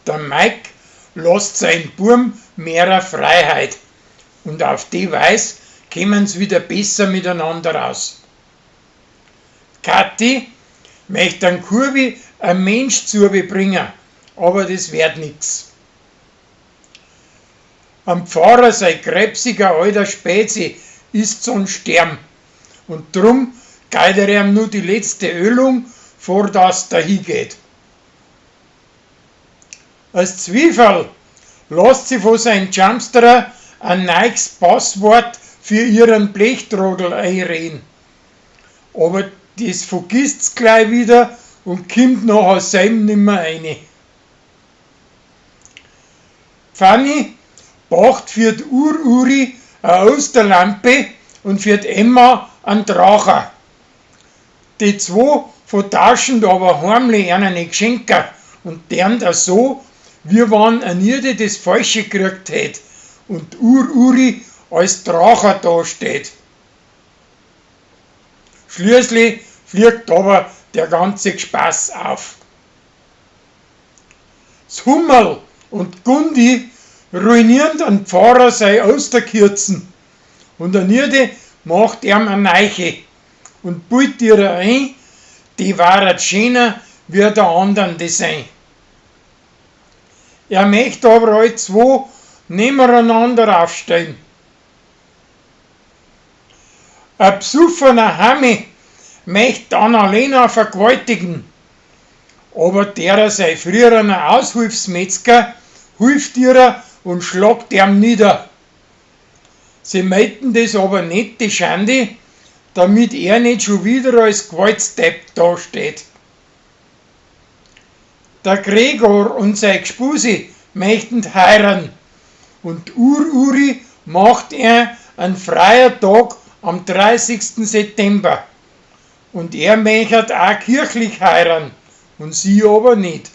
Der Mike lässt seinen Burm mehrer Freiheit und auf die Weise kommen sie wieder besser miteinander aus. Kathi möchte an Kurvi ein Mensch zubringen, aber das wird nix. Am Pfarrer sein krebsiger alter Spezi ist zum Sterben und drum geht er ihm nur die letzte Ölung, vor das dahin geht. Als Zwiebel lässt sie von seinem Jumpsterer ein neues Passwort für ihren Blechtrogel einreden. Aber das vergisst's gleich wieder und kommt nachher selber nimmer rein. Fanny braucht für die Uri eine Osterlampe und für die Emma einen Dracher. Die zwei vertauschen aber heimlich einen Geschenke und deren da so, wie wenn eine Niede das Falsche gekriegt hätte und Uri als Dracher dasteht. Schließlich fliegt aber der ganze Spaß auf. Das Hummerl und Gundi ruinieren den Pfarrer seine Osterkürzen und der Niede macht ihm eine Neiche und bildet ihr ein, die war schöner wie der anderen Design. Er möchte aber alle zwei nebeneinander aufstellen. Ein besoffener Hammi möchte Annalena vergewaltigen, aber der sein früherer Aushilfsmetzger hilft ihr und schlagt ihm nieder. Sie melden das aber nicht die Schande, damit er nicht schon wieder als Gewaltstepp dasteht. Der Gregor und sein Gspusi möchten heiraten und Uri macht er einen freien Tag am 30. September und er möchte auch kirchlich heiraten und sie aber nicht.